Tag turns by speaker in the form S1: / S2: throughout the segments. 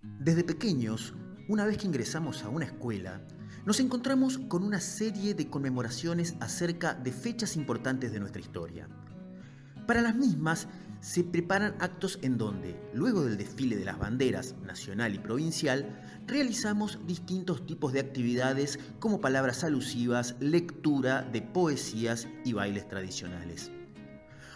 S1: Desde pequeños, una vez que ingresamos a una escuela, nos encontramos con una serie de conmemoraciones acerca de fechas importantes de nuestra historia. Para las mismas, se preparan actos en donde, luego del desfile de las banderas nacional y provincial, realizamos distintos tipos de actividades como palabras alusivas, lectura de poesías y bailes tradicionales.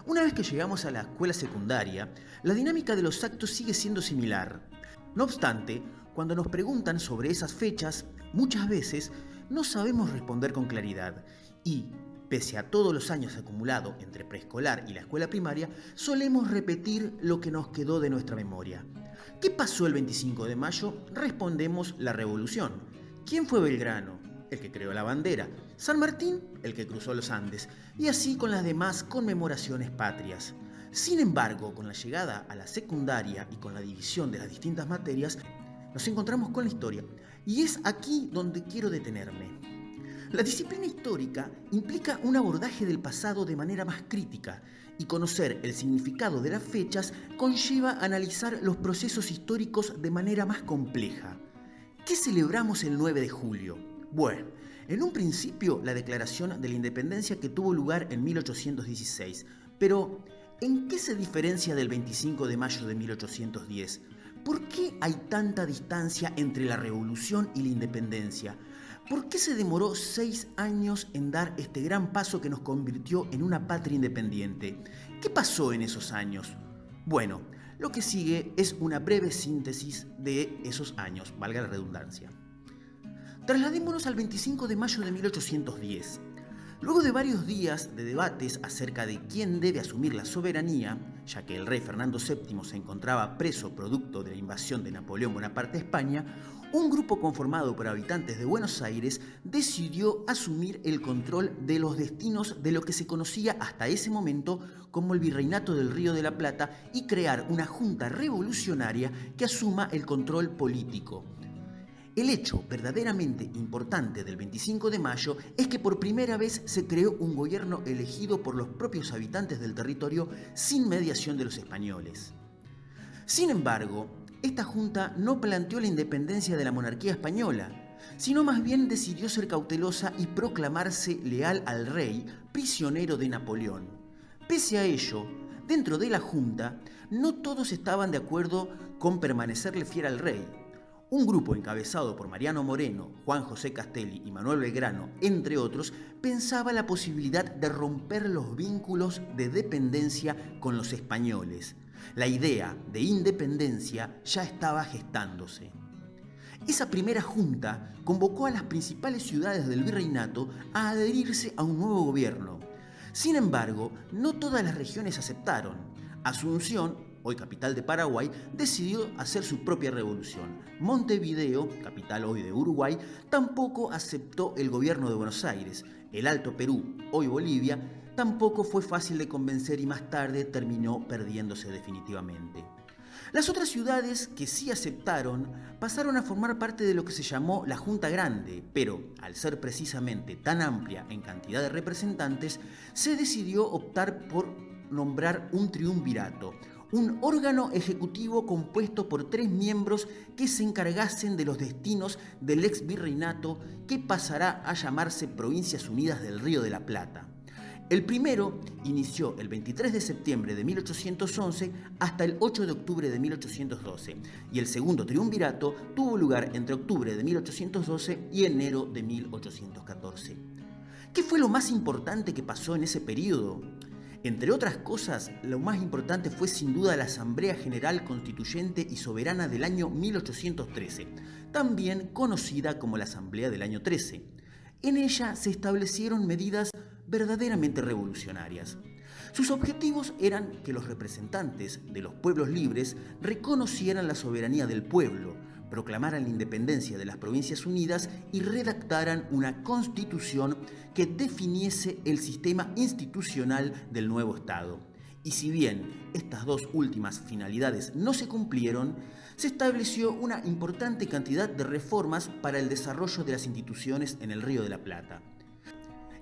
S1: Una vez que llegamos a la escuela secundaria, la dinámica de los actos sigue siendo similar. No obstante, cuando nos preguntan sobre esas fechas, muchas veces no sabemos responder con claridad y, pese a todos los años acumulados entre preescolar y la escuela primaria, solemos repetir lo que nos quedó de nuestra memoria. ¿Qué pasó el 25 de mayo? Respondemos la revolución. ¿Quién fue Belgrano? El que creó la bandera. San Martín, el que cruzó los Andes. Y así con las demás conmemoraciones patrias. Sin embargo, con la llegada a la secundaria y con la división de las distintas materias, nos encontramos con la historia. Y es aquí donde quiero detenerme. La disciplina histórica implica un abordaje del pasado de manera más crítica y conocer el significado de las fechas conlleva analizar los procesos históricos de manera más compleja. ¿Qué celebramos el 9 de julio? Bueno, en un principio la declaración de la independencia que tuvo lugar en 1816, pero ¿en qué se diferencia del 25 de mayo de 1810? ¿Por qué hay tanta distancia entre la revolución y la independencia? ¿Por qué se demoró 6 años en dar este gran paso que nos convirtió en una patria independiente? ¿Qué pasó en esos años? Bueno, lo que sigue es una breve síntesis de esos años, valga la redundancia. Trasladémonos al 25 de mayo de 1810. Luego de varios días de debates acerca de quién debe asumir la soberanía, ya que el rey Fernando VII se encontraba preso producto de la invasión de Napoleón Bonaparte a España, un grupo conformado por habitantes de Buenos Aires decidió asumir el control de los destinos de lo que se conocía hasta ese momento como el Virreinato del Río de la Plata y crear una junta revolucionaria que asuma el control político. El hecho verdaderamente importante del 25 de mayo es que por primera vez se creó un gobierno elegido por los propios habitantes del territorio sin mediación de los españoles. Sin embargo, esta junta no planteó la independencia de la monarquía española, sino más bien decidió ser cautelosa y proclamarse leal al rey, prisionero de Napoleón. Pese a ello, dentro de la junta, no todos estaban de acuerdo con permanecerle fiel al rey. Un grupo encabezado por Mariano Moreno, Juan José Castelli y Manuel Belgrano, entre otros, pensaba la posibilidad de romper los vínculos de dependencia con los españoles. La idea de independencia ya estaba gestándose. Esa primera junta convocó a las principales ciudades del virreinato a adherirse a un nuevo gobierno. Sin embargo, no todas las regiones aceptaron. Asunción, hoy capital de Paraguay, decidió hacer su propia revolución. Montevideo, capital hoy de Uruguay, tampoco aceptó el gobierno de Buenos Aires. El Alto Perú, hoy Bolivia, tampoco fue fácil de convencer y más tarde terminó perdiéndose definitivamente. Las otras ciudades que sí aceptaron pasaron a formar parte de lo que se llamó la Junta Grande, pero al ser precisamente tan amplia en cantidad de representantes, se decidió optar por nombrar un triunvirato, un órgano ejecutivo compuesto por 3 miembros que se encargasen de los destinos del ex virreinato que pasará a llamarse Provincias Unidas del Río de la Plata. El primero inició el 23 de septiembre de 1811 hasta el 8 de octubre de 1812 y el segundo triunvirato tuvo lugar entre octubre de 1812 y enero de 1814. ¿Qué fue lo más importante que pasó en ese periodo? Entre otras cosas, lo más importante fue sin duda la Asamblea General Constituyente y Soberana del año 1813, también conocida como la Asamblea del año 13. En ella se establecieron medidas verdaderamente revolucionarias. Sus objetivos eran que los representantes de los pueblos libres reconocieran la soberanía del pueblo, proclamaran la independencia de las Provincias Unidas y redactaran una constitución que definiese el sistema institucional del nuevo Estado. Y si bien estas dos últimas finalidades no se cumplieron, se estableció una importante cantidad de reformas para el desarrollo de las instituciones en el Río de la Plata.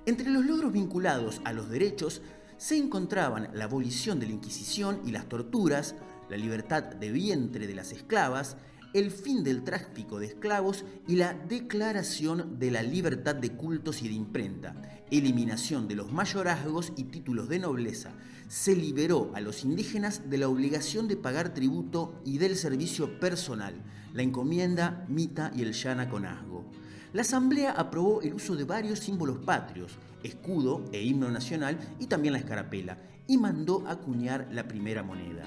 S1: Entre los logros vinculados a los derechos se encontraban la abolición de la Inquisición y las torturas, la libertad de vientre de las esclavas, el fin del tráfico de esclavos y la declaración de la libertad de cultos y de imprenta, eliminación de los mayorazgos y títulos de nobleza. Se liberó a los indígenas de la obligación de pagar tributo y del servicio personal, la encomienda, mita y el llanaconazgo. La Asamblea aprobó el uso de varios símbolos patrios, escudo e himno nacional y también la escarapela, y mandó acuñar la primera moneda.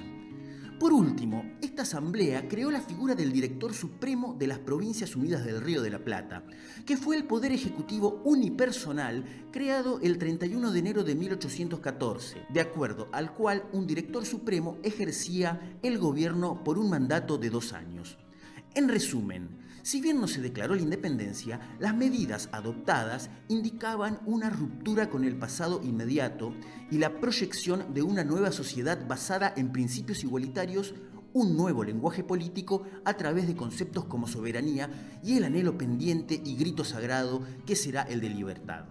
S1: Por último, esta asamblea creó la figura del Director Supremo de las Provincias Unidas del Río de la Plata, que fue el poder ejecutivo unipersonal creado el 31 de enero de 1814, de acuerdo al cual un Director Supremo ejercía el gobierno por un mandato de 2 años. En resumen, si bien no se declaró la independencia, las medidas adoptadas indicaban una ruptura con el pasado inmediato y la proyección de una nueva sociedad basada en principios igualitarios, un nuevo lenguaje político a través de conceptos como soberanía y el anhelo pendiente y grito sagrado que será el de libertad.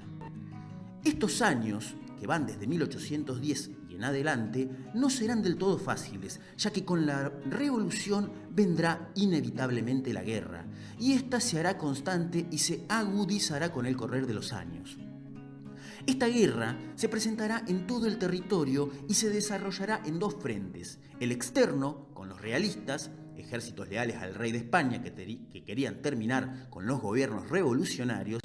S1: Estos años, que van desde 1810 y en adelante, no serán del todo fáciles, ya que con la revolución vendrá inevitablemente la guerra, y esta se hará constante y se agudizará con el correr de los años. Esta guerra se presentará en todo el territorio y se desarrollará en 2 frentes: el externo, con los realistas, ejércitos leales al rey de España que querían terminar con los gobiernos revolucionarios,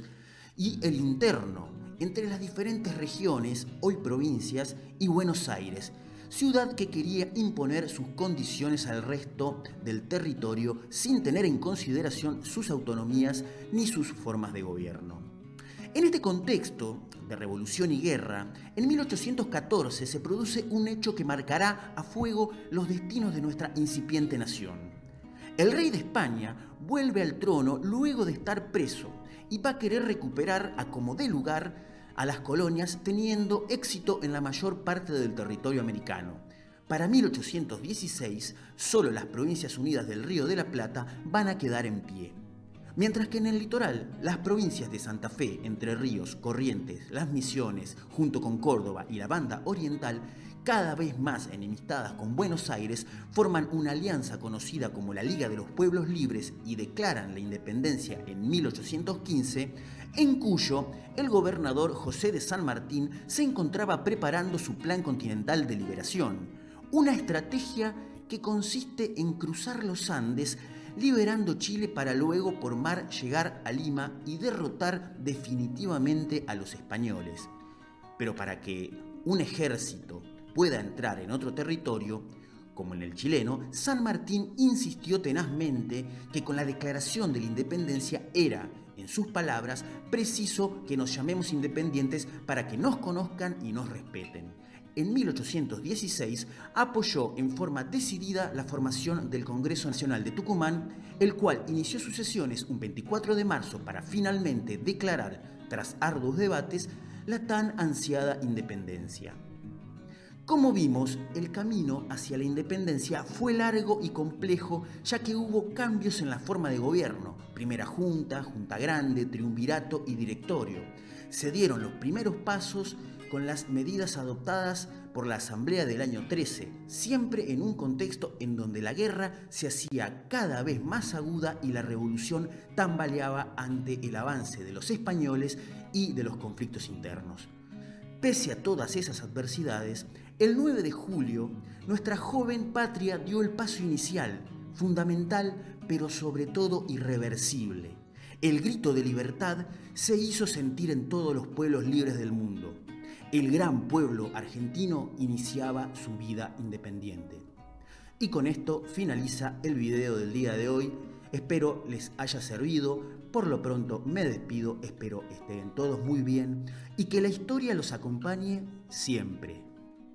S1: y el interno, entre las diferentes regiones, hoy provincias, y Buenos Aires, ciudad que quería imponer sus condiciones al resto del territorio sin tener en consideración sus autonomías ni sus formas de gobierno. En este contexto de revolución y guerra, en 1814 se produce un hecho que marcará a fuego los destinos de nuestra incipiente nación. El rey de España vuelve al trono luego de estar preso y va a querer recuperar a como dé lugar a las colonias, teniendo éxito en la mayor parte del territorio americano. Para 1816, solo las Provincias Unidas del Río de la Plata van a quedar en pie. Mientras que en el litoral, las provincias de Santa Fe, Entre Ríos, Corrientes, Las Misiones, junto con Córdoba y la Banda Oriental, cada vez más enemistadas con Buenos Aires, forman una alianza conocida como la Liga de los Pueblos Libres y declaran la independencia en 1815, en cuyo el gobernador José de San Martín se encontraba preparando su Plan Continental de Liberación, una estrategia que consiste en cruzar los Andes, liberando Chile para luego por mar llegar a Lima y derrotar definitivamente a los españoles. Pero para que un ejército pueda entrar en otro territorio, como en el chileno, San Martín insistió tenazmente que con la declaración de la independencia era, en sus palabras, preciso que nos llamemos independientes para que nos conozcan y nos respeten. En 1816 apoyó en forma decidida la formación del Congreso Nacional de Tucumán, el cual inició sus sesiones un 24 de marzo para finalmente declarar, tras arduos debates, la tan ansiada independencia. Como vimos, el camino hacia la independencia fue largo y complejo, ya que hubo cambios en la forma de gobierno: primera junta, junta grande, triunvirato y directorio. Se dieron los primeros pasos con las medidas adoptadas por la Asamblea del año 13, siempre en un contexto en donde la guerra se hacía cada vez más aguda y la revolución tambaleaba ante el avance de los españoles y de los conflictos internos. Pese a todas esas adversidades, el 9 de julio, nuestra joven patria dio el paso inicial, fundamental, pero sobre todo irreversible. El grito de libertad se hizo sentir en todos los pueblos libres del mundo. El gran pueblo argentino iniciaba su vida independiente. Y con esto finaliza el video del día de hoy. Espero les haya servido. Por lo pronto me despido, espero estén todos muy bien y que la historia los acompañe siempre.